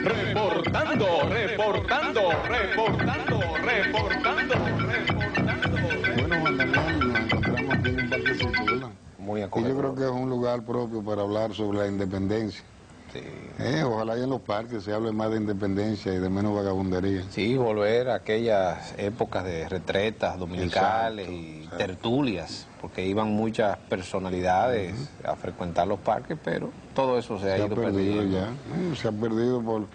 reportando. Bueno, Juan Daniel, nos encontramos aquí en un parquecito, ¿verdad? Muy Y acogedor. yo creo que es un lugar propio para hablar sobre la independencia. Sí. Ojalá y en los parques se hable más de independencia y de menos vagabundería. Sí, volver a aquellas épocas de retretas dominicales y tertulias, porque iban muchas personalidades a frecuentar los parques, pero todo eso se ha ido perdiendo. Ya. Se ha perdido por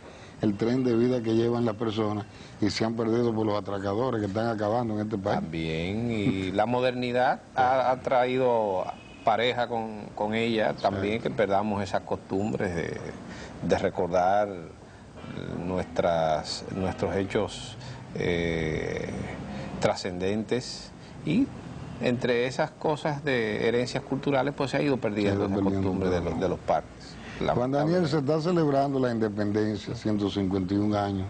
el tren de vida que llevan las personas y se han perdido por los atracadores que están acabando en este país. También, y la modernidad ha traído pareja con ella también, que perdamos esas costumbres de recordar nuestros hechos trascendentes, y entre esas cosas de herencias culturales pues se ha ido perdiendo esa costumbre de los parques. Juan Daniel, se está celebrando la independencia, 151 años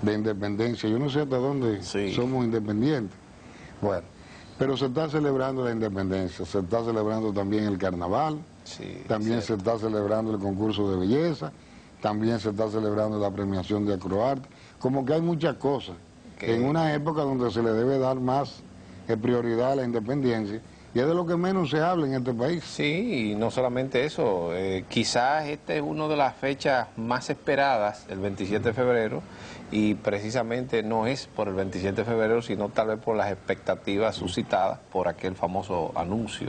de independencia. Yo no sé hasta dónde somos independientes. Bueno, pero se está celebrando la independencia, se está celebrando también el carnaval, también se está celebrando el concurso de belleza, también se está celebrando la premiación de Acroarte. Como que hay muchas cosas. En una época donde se le debe dar más prioridad a la independencia, y es de lo que menos se habla en este país. Sí, y no solamente eso, quizás esta es una de las fechas más esperadas, el 27 de febrero, y precisamente no es por el 27 de febrero, sino tal vez por las expectativas suscitadas por aquel famoso anuncio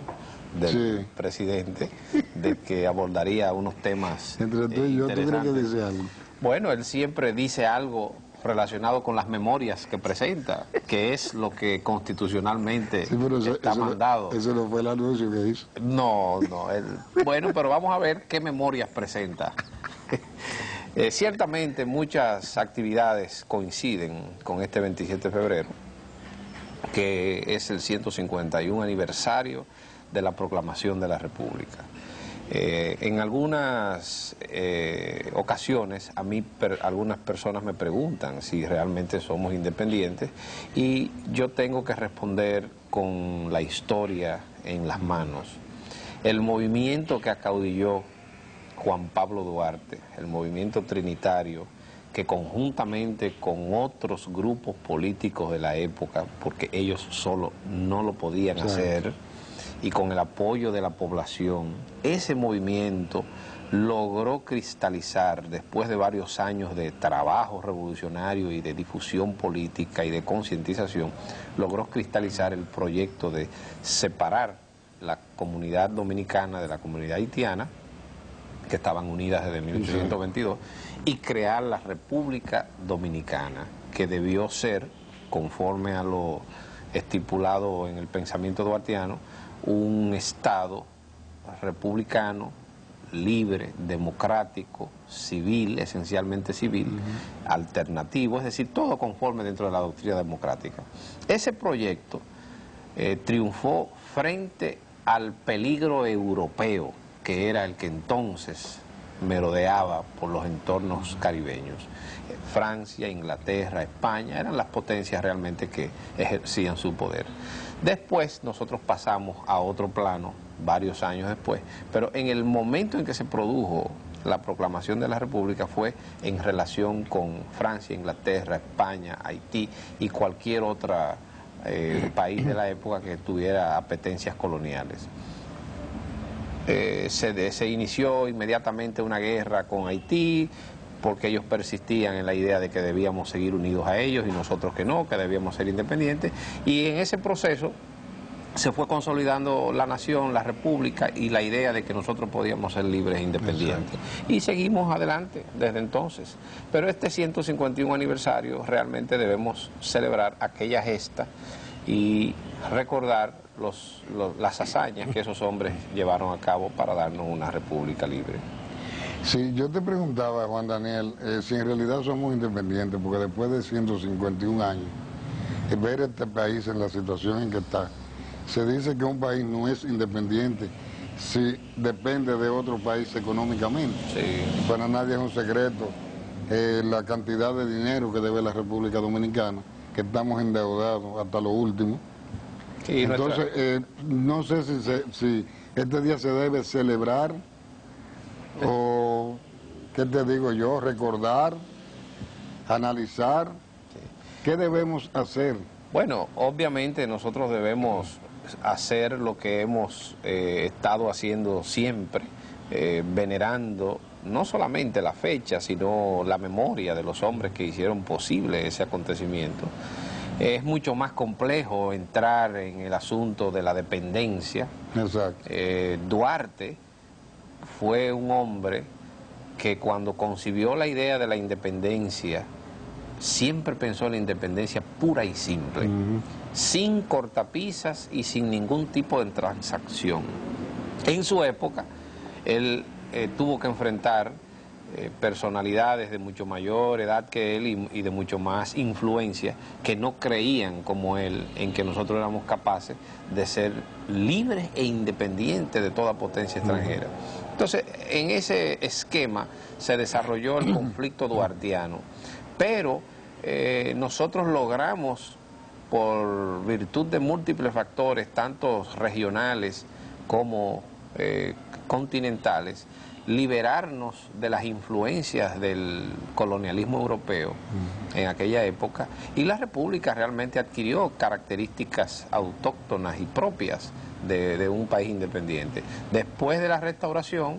del presidente de que abordaría unos temas Entre tú y yo, ¿tú crees que dice algo? Bueno, él siempre dice algo relacionado con las memorias que presenta, que es lo que constitucionalmente está mandado. Eso no fue el anuncio que hizo. No, bueno, pero vamos a ver qué memorias presenta. Ciertamente muchas actividades coinciden con este 27 de febrero, que es el 151 aniversario de la proclamación de la República. En algunas ocasiones a mí algunas personas me preguntan si realmente somos independientes, y yo tengo que responder con la historia en las manos. El movimiento que acaudilló Juan Pablo Duarte, el movimiento trinitario, que conjuntamente con otros grupos políticos de la época, porque ellos solo no lo podían hacer, y con el apoyo de la población, ese movimiento logró cristalizar, después de varios años de trabajo revolucionario y de difusión política y de concientización, logró cristalizar el proyecto de separar la comunidad dominicana de la comunidad haitiana, que estaban unidas desde 1822, y crear la República Dominicana, que debió ser, conforme a lo estipulado en el pensamiento duartiano, un Estado republicano, libre, democrático, civil, esencialmente civil, alternativo, es decir, todo conforme dentro de la doctrina democrática. Ese proyecto triunfó frente al peligro europeo, que era el que entonces merodeaba por los entornos caribeños. Francia, Inglaterra, España eran las potencias realmente que ejercían su poder. Después nosotros pasamos a otro plano, varios años después, pero en el momento en que se produjo la proclamación de la República fue en relación con Francia, Inglaterra, España, Haití y cualquier otro país de la época que tuviera apetencias coloniales. Se inició inmediatamente una guerra con Haití, porque ellos persistían en la idea de que debíamos seguir unidos a ellos y nosotros que no, que debíamos ser independientes, y en ese proceso se fue consolidando la nación, la república, y la idea de que nosotros podíamos ser libres e independientes. Y seguimos adelante desde entonces. Pero este 151 aniversario realmente debemos celebrar aquella gesta y recordar las hazañas que esos hombres llevaron a cabo para darnos una república libre. Sí, yo te preguntaba, Juan Daniel, si en realidad somos independientes, porque después de 151 años, ver este país en la situación en que está, se dice que un país no es independiente si depende de otro país económicamente. Para nadie es un secreto la cantidad de dinero que debe la República Dominicana, que estamos endeudados hasta lo último. Entonces, no sé si este día se debe celebrar o ¿qué te digo yo? Recordar, analizar, ¿qué debemos hacer? Bueno, obviamente nosotros debemos hacer lo que hemos estado haciendo siempre, venerando no solamente la fecha, sino la memoria de los hombres que hicieron posible ese acontecimiento. Es mucho más complejo entrar en el asunto de la dependencia. Exacto. Duarte fue un hombre que cuando concibió la idea de la independencia, siempre pensó en la independencia pura y simple, sin cortapisas y sin ningún tipo de transacción. En su época, él tuvo que enfrentar personalidades de mucho mayor edad que él y de mucho más influencia, que no creían como él en que nosotros éramos capaces de ser libres e independientes de toda potencia extranjera. Entonces, en ese esquema se desarrolló el conflicto duartiano, pero nosotros logramos, por virtud de múltiples factores, tanto regionales como continentales, liberarnos de las influencias del colonialismo europeo en aquella época, y la República realmente adquirió características autóctonas y propias de un país independiente. Después de la restauración,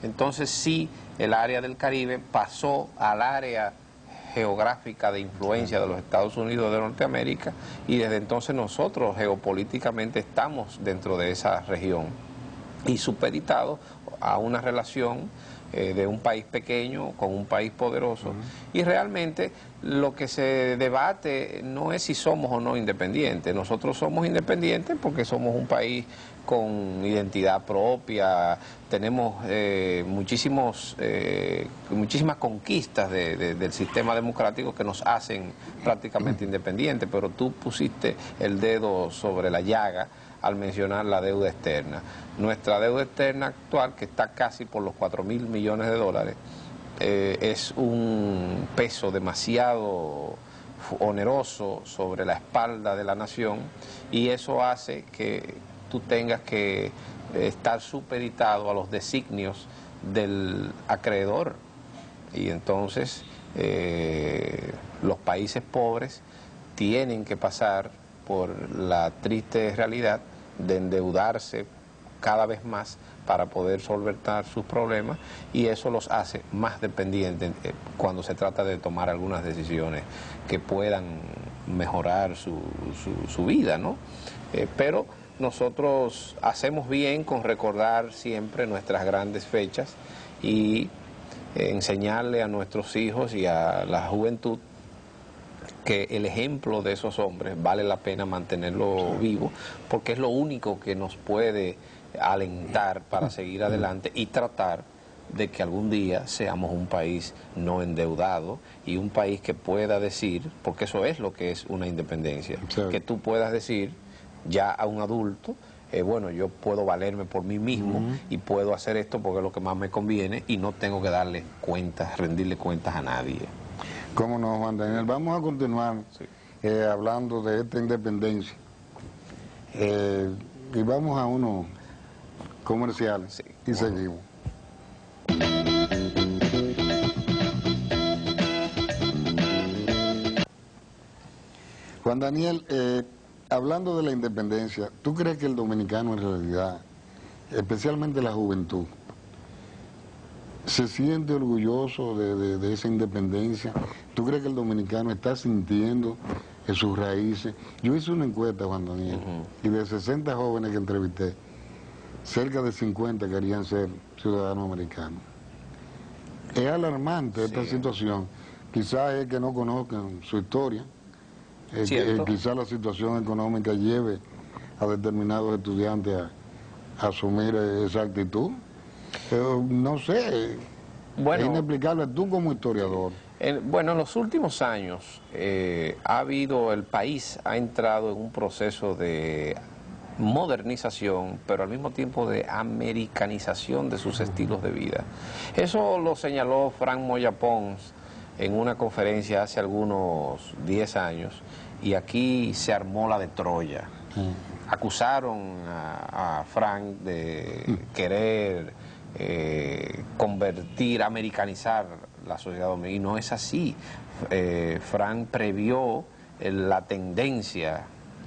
entonces sí, el área del Caribe pasó al área geográfica de influencia de los Estados Unidos de Norteamérica, y desde entonces nosotros geopolíticamente estamos dentro de esa región y supeditados a una relación de un país pequeño con un país poderoso. Y realmente lo que se debate no es si somos o no independientes. Nosotros somos independientes porque somos un país con identidad propia, tenemos muchísimas conquistas del sistema democrático que nos hacen prácticamente independientes, pero tú pusiste el dedo sobre la llaga al mencionar la deuda externa. Nuestra deuda externa actual, que está casi por los 4.000 millones de dólares, es un peso demasiado oneroso sobre la espalda de la nación, y eso hace que tú tengas que estar supeditado a los designios del acreedor, y entonces los países pobres tienen que pasar por la triste realidad de endeudarse cada vez más para poder solventar sus problemas, y eso los hace más dependientes cuando se trata de tomar algunas decisiones que puedan mejorar su vida, ¿no? Pero nosotros hacemos bien con recordar siempre nuestras grandes fechas y enseñarle a nuestros hijos y a la juventud que el ejemplo de esos hombres vale la pena mantenerlo vivo, porque es lo único que nos puede alentar para seguir adelante y tratar de que algún día seamos un país no endeudado y un país que pueda decir, porque eso es lo que es una independencia, que tú puedas decir ya a un adulto, bueno, yo puedo valerme por mí mismo y puedo hacer esto porque es lo que más me conviene y no tengo que darle cuentas, rendirle cuentas a nadie. ¿Cómo no, Juan Daniel? Vamos a continuar hablando de esta independencia. Y vamos a unos comerciales y seguimos. Juan Daniel, hablando de la independencia, ¿tú crees que el dominicano en realidad, especialmente la juventud, se siente orgulloso de esa independencia? ¿Tú crees que el dominicano está sintiendo en sus raíces? Yo hice una encuesta, Juan Daniel, y de 60 jóvenes que entrevisté, cerca de 50 querían ser ciudadanos americanos. Es alarmante esta situación. Quizás es que no conozcan su historia, quizás la situación económica lleve a determinados estudiantes a asumir esa actitud. No sé, bueno, es inexplicable. Tú como historiador. Bueno, en los últimos años el país ha entrado en un proceso de modernización, pero al mismo tiempo de americanización de sus estilos de vida. Eso lo señaló Frank Moya Pons en una conferencia hace algunos 10 años, y aquí se armó la de Troya. Acusaron a Frank de querer convertir, americanizar la sociedad dominicana, y no es así. Frank previó la tendencia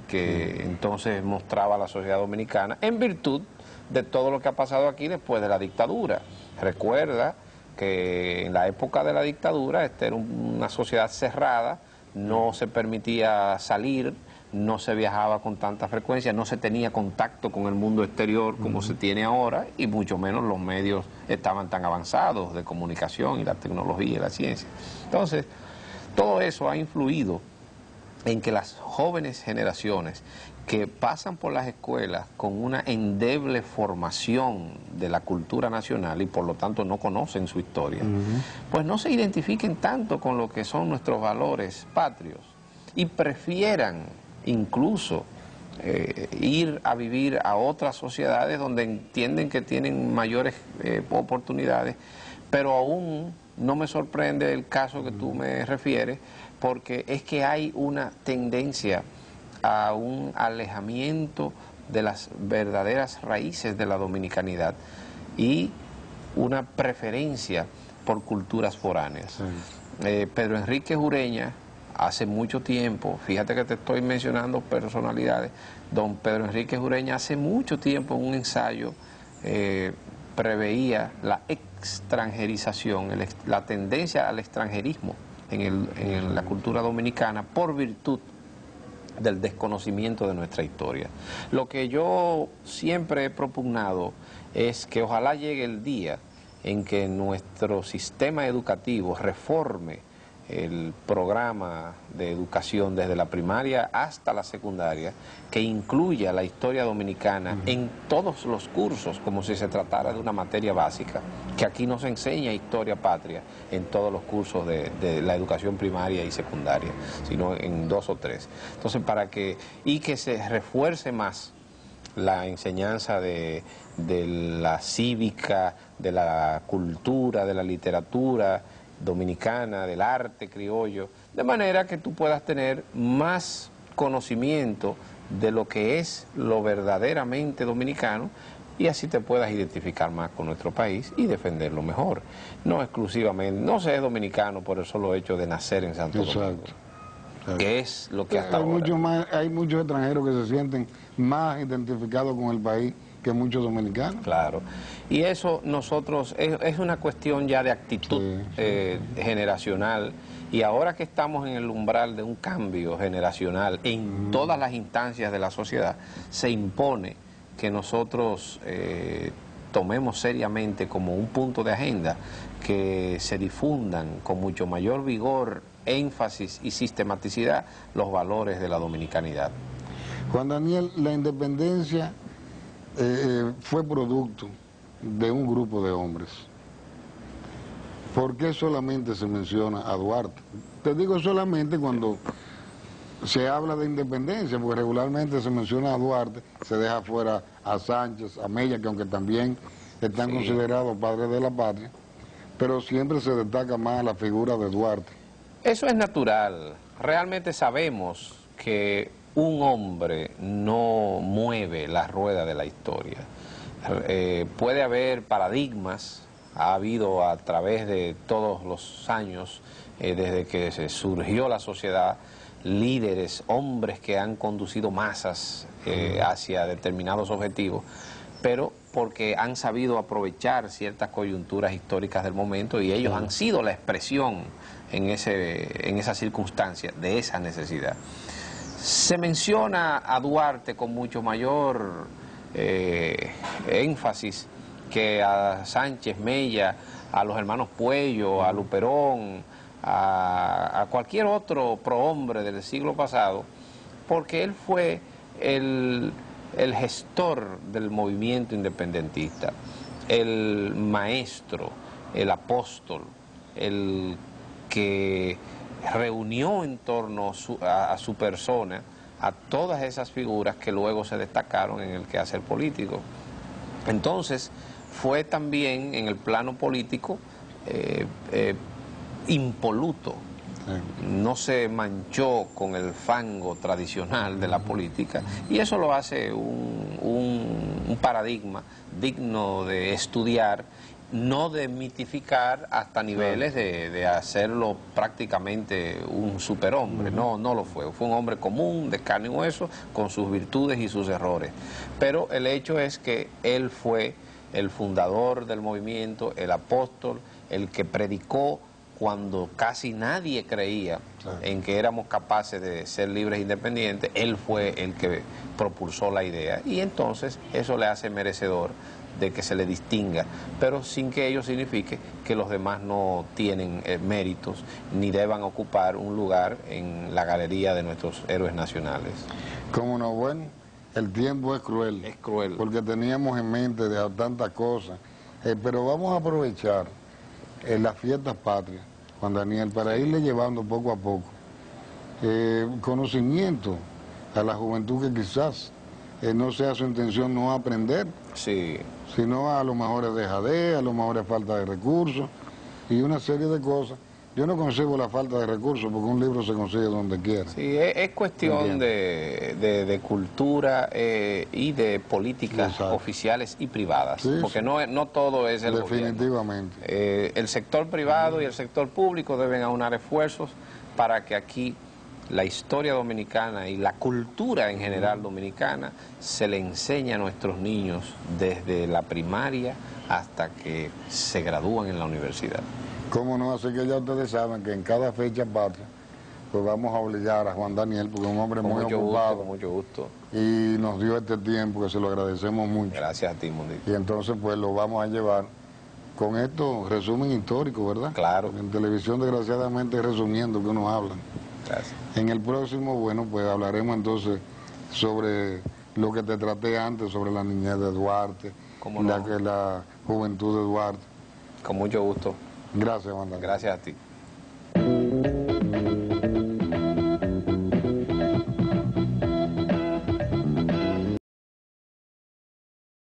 que entonces mostraba la sociedad dominicana en virtud de todo lo que ha pasado aquí después de la dictadura. Recuerda que en la época de la dictadura esta era una sociedad cerrada, no se permitía salir, no se viajaba con tanta frecuencia, no se tenía contacto con el mundo exterior como se tiene ahora, y mucho menos los medios estaban tan avanzados de comunicación y la tecnología y la ciencia. Entonces, todo eso ha influido en que las jóvenes generaciones que pasan por las escuelas con una endeble formación de la cultura nacional y por lo tanto no conocen su historia, pues no se identifiquen tanto con lo que son nuestros valores patrios y prefieran incluso ir a vivir a otras sociedades donde entienden que tienen mayores oportunidades, pero aún no me sorprende el caso que tú me refieres, porque es que hay una tendencia a un alejamiento de las verdaderas raíces de la dominicanidad y una preferencia por culturas foráneas. Sí. Pedro Enrique Ureña, hace mucho tiempo, fíjate que te estoy mencionando personalidades, don Pedro Enrique Ureña hace mucho tiempo en un ensayo preveía la extranjerización, la tendencia al extranjerismo en la cultura dominicana por virtud del desconocimiento de nuestra historia. Lo que yo siempre he propugnado es que ojalá llegue el día en que nuestro sistema educativo reforme el programa de educación desde la primaria hasta la secundaria, que incluya la historia dominicana en todos los cursos, como si se tratara de una materia básica, que aquí no se enseña historia patria en todos los cursos de la educación primaria y secundaria, sino en 2 o 3. Entonces, que se refuerce más la enseñanza de la cívica, de la cultura, de la literatura dominicana, del arte criollo, de manera que tú puedas tener más conocimiento de lo que es lo verdaderamente dominicano y así te puedas identificar más con nuestro país y defenderlo mejor. No exclusivamente, no seas dominicano por el solo hecho de nacer en Santo Domingo. Exacto. Que es lo que hasta ahora. Hay muchos extranjeros que se sienten más identificados con el país que muchos dominicanos. Claro, y eso nosotros, es una cuestión ya de actitud generacional, y ahora que estamos en el umbral de un cambio generacional en todas las instancias de la sociedad, se impone que nosotros tomemos seriamente como un punto de agenda que se difundan con mucho mayor vigor, énfasis y sistematicidad los valores de la dominicanidad. Juan Daniel, la independencia fue producto de un grupo de hombres. ¿Por qué solamente se menciona a Duarte? Te digo solamente cuando se habla de independencia, porque regularmente se menciona a Duarte, se deja fuera a Sánchez, a Mella, que aunque también están considerados padres de la patria, pero siempre se destaca más la figura de Duarte. Eso es natural. Realmente sabemos que un hombre no mueve la rueda de la historia. Puede haber paradigmas, ha habido a través de todos los años, desde que se surgió la sociedad, líderes, hombres que han conducido masas hacia determinados objetivos, pero porque han sabido aprovechar ciertas coyunturas históricas del momento y ellos han sido la expresión en esa circunstancia de esa necesidad. Se menciona a Duarte con mucho mayor énfasis que a Sánchez, Mella, a los hermanos Puello, a Luperón, a cualquier otro prohombre del siglo pasado, porque él fue el gestor del movimiento independentista, el maestro, el apóstol, el que reunió en torno a su persona a todas esas figuras que luego se destacaron en el quehacer político. Entonces, fue también en el plano político impoluto no se manchó con el fango tradicional de la política, y eso lo hace un paradigma digno de estudiar, no de mitificar hasta niveles de hacerlo prácticamente un superhombre. No lo fue. Fue un hombre común, de carne y hueso, con sus virtudes y sus errores. Pero el hecho es que él fue el fundador del movimiento, el apóstol, el que predicó cuando casi nadie creía en que éramos capaces de ser libres e independientes. Él fue el que propulsó la idea, y entonces eso le hace merecedor de que se le distinga, pero sin que ello signifique que los demás no tienen méritos ni deban ocupar un lugar en la galería de nuestros héroes nacionales. Cómo no, bueno, el tiempo es cruel. Es cruel. Porque teníamos en mente de tantas cosas, pero vamos a aprovechar las fiestas patrias, Juan Daniel, para irle llevando poco a poco conocimiento a la juventud que quizás no sea su intención no aprender, sino a lo mejor es dejadez, a lo mejor es falta de recursos y una serie de cosas. Yo no concebo la falta de recursos porque un libro se consigue donde quiera. Sí, es cuestión de cultura y de políticas oficiales y privadas, porque no todo es el definitivamente gobierno. El sector privado y el sector público deben aunar esfuerzos para que aquí la historia dominicana y la cultura en general dominicana se le enseña a nuestros niños desde la primaria hasta que se gradúan en la universidad. ¿Cómo no? Así que ya ustedes saben que en cada fecha patria pues vamos a obligar a Juan Daniel, porque es un hombre muy ocupado. Con mucho gusto. Y nos dio este tiempo que se lo agradecemos mucho. Gracias a ti, Mundito. Y entonces pues lo vamos a llevar con esto, resumen histórico, ¿verdad? Claro. En televisión desgraciadamente resumiendo que uno habla. Gracias. En el próximo, bueno, pues hablaremos entonces sobre lo que te traté antes, sobre la niñez de Duarte, la juventud de Duarte. Con mucho gusto. Gracias, Juan Daniel. Gracias a ti.